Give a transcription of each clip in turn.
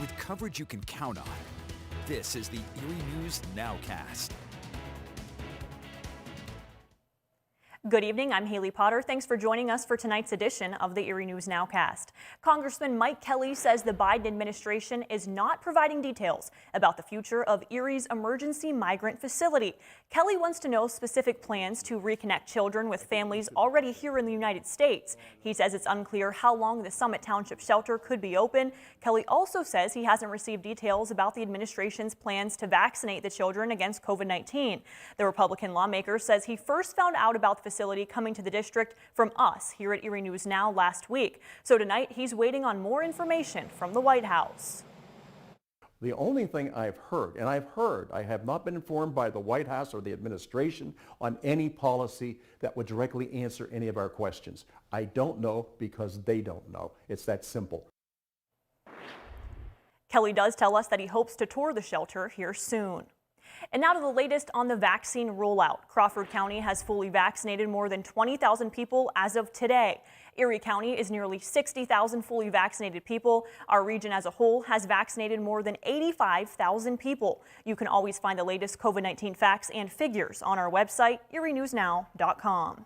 with coverage you can count on. This is the Erie News NOWCAST. Good evening, I'm Haley Potter. Thanks for joining us for tonight's edition of the Erie News Nowcast. Congressman Mike Kelly says the Biden administration is not providing details about the future of Erie's emergency migrant facility. Kelly wants to know specific plans to reconnect children with families already here in the United States. He says it's unclear how long the Summit Township shelter could be open. Kelly also says he hasn't received details about the administration's plans to vaccinate the children against COVID-19. The Republican lawmaker says he first found out about the facility coming to the district from us here at Erie News Now last week. So tonight he's waiting on more information from the White House. The only thing I've heard, and I have not been informed by the White House or the administration on any policy that would directly answer any of our questions. I don't know because they don't know. It's that simple. Kelly does tell us that he hopes to tour the shelter here soon. And now to the latest on the vaccine rollout. Crawford County has fully vaccinated more than 20,000 people as of today. Erie County is nearly 60,000 fully vaccinated people. Our region as a whole has vaccinated more than 85,000 people. You can always find the latest COVID-19 facts and figures on our website, erienewsnow.com.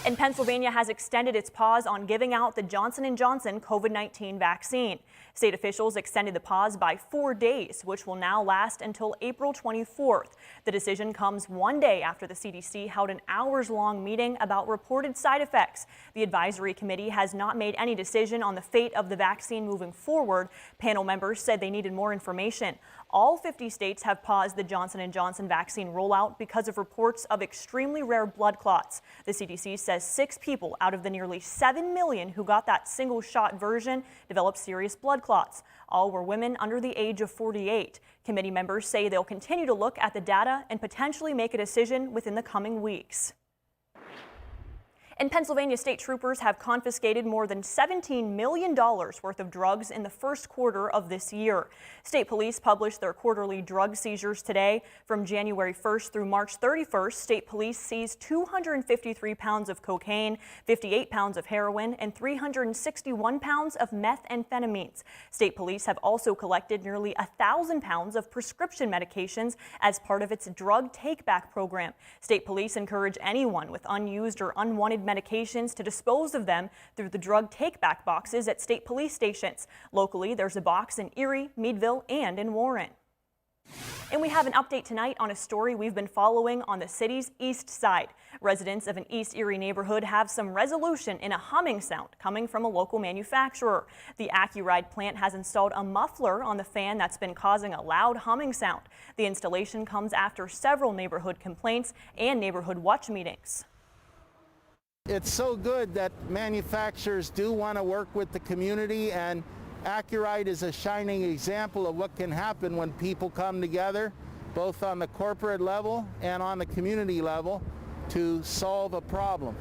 And Pennsylvania has extended its pause on giving out the Johnson & Johnson COVID-19 vaccine. State officials extended the pause by 4 days, which will now last until April 24th. The decision comes one day after the CDC held an hours-long meeting about reported side effects. The advisory committee has not made any decision on the fate of the vaccine moving forward. Panel members said they needed more information. All 50 states have paused the Johnson & Johnson vaccine rollout because of reports of extremely rare blood clots. The CDC says 6 people out of the nearly 7 million who got that single-shot version developed serious blood clots. All were women under the age of 48. Committee members say they'll continue to look at the data and potentially make a decision within the coming weeks. And Pennsylvania state troopers have confiscated more than $17 million worth of drugs in the first quarter of this year. State police published their quarterly drug seizures today. From January 1st through March 31st, state police seized 253 pounds of cocaine, 58 pounds of heroin, and 361 pounds of methamphetamines. State police have also collected nearly 1,000 pounds of prescription medications as part of its drug take-back program. State police encourage anyone with unused or unwanted medications to dispose of them through the drug take-back boxes at state police stations. Locally, there's a box in Erie, Meadville, and in Warren. And we have an update tonight on a story we've been following on the city's east side. Residents of an East Erie neighborhood have some resolution in a humming sound coming from a local manufacturer. The AccuRide plant has installed a muffler on the fan that's been causing a loud humming sound. The installation comes after several neighborhood complaints and neighborhood watch meetings. It's so good that manufacturers do want to work with the community, and AccuRide is a shining example of what can happen when people come together, both on the corporate level and on the community level, to solve a problem.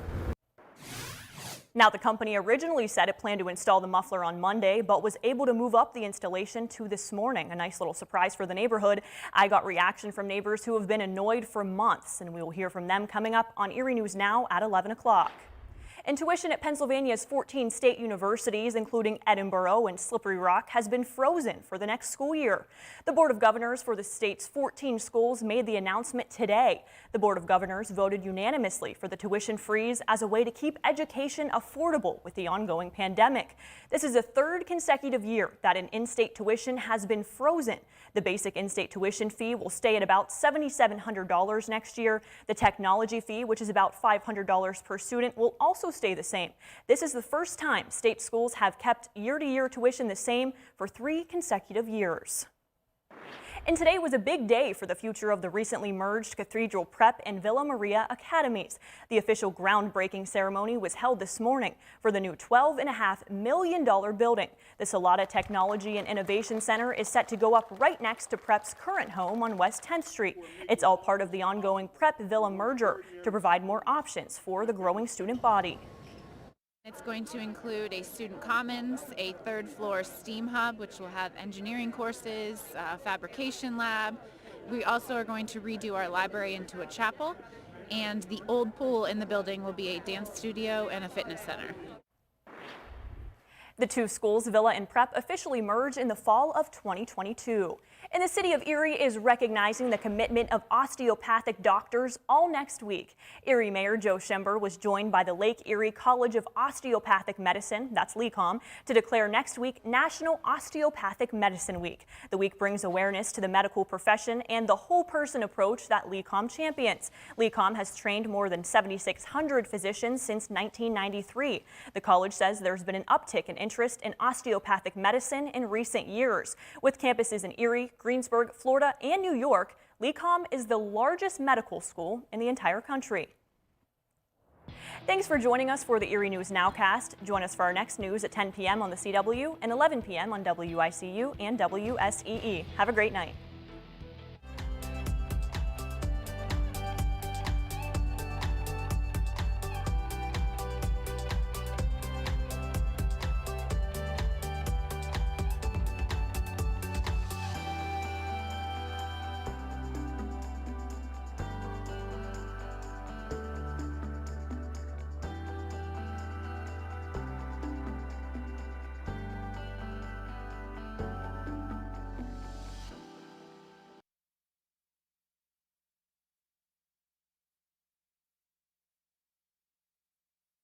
Now, the company originally said it planned to install the muffler on Monday, but was able to move up the installation to this morning. A nice little surprise for the neighborhood. I got reaction from neighbors who have been annoyed for months, and we will hear from them coming up on Erie News Now at 11 o'clock. And tuition at Pennsylvania's 14 state universities, including Edinburgh and Slippery Rock, has been frozen for the next school year. The Board of Governors for the state's 14 schools made the announcement today. The Board of Governors voted unanimously for the tuition freeze as a way to keep education affordable with the ongoing pandemic. This is the third consecutive year that an in-state tuition has been frozen. The basic in-state tuition fee will stay at about $7,700 next year. The technology fee, which is about $500 per student, will also stay the same. This is the first time state schools have kept year-to-year tuition the same for 3 consecutive years. And today was a big day for the future of the recently merged Cathedral Prep and Villa Maria Academies. The official groundbreaking ceremony was held this morning for the new $12.5 million building. The Salata Technology and Innovation Center is set to go up right next to Prep's current home on West 10th Street. It's all part of the ongoing Prep-Villa merger to provide more options for the growing student body. It's going to include a student commons, a third-floor STEAM hub, which will have engineering courses, a fabrication lab. We also are going to redo our library into a chapel, and the old pool in the building will be a dance studio and a fitness center. The two schools, Villa and Prep, officially merge in the fall of 2022. And the city of Erie is recognizing the commitment of osteopathic doctors all next week. Erie Mayor Joe Schember was joined by the Lake Erie College of Osteopathic Medicine, that's LECOM, to declare next week National Osteopathic Medicine Week. The week brings awareness to the medical profession and the whole person approach that LECOM champions. LECOM has trained more than 7,600 physicians since 1993. The college says there's been an uptick in interest in osteopathic medicine in recent years. With campuses in Erie, Greensburg, Florida, and New York, LECOM is the largest medical school in the entire country. Thanks for joining us for the Erie News Nowcast. Join us for our next news at 10 p.m. on the CW and 11 p.m. on WICU and WSEE. Have a great night.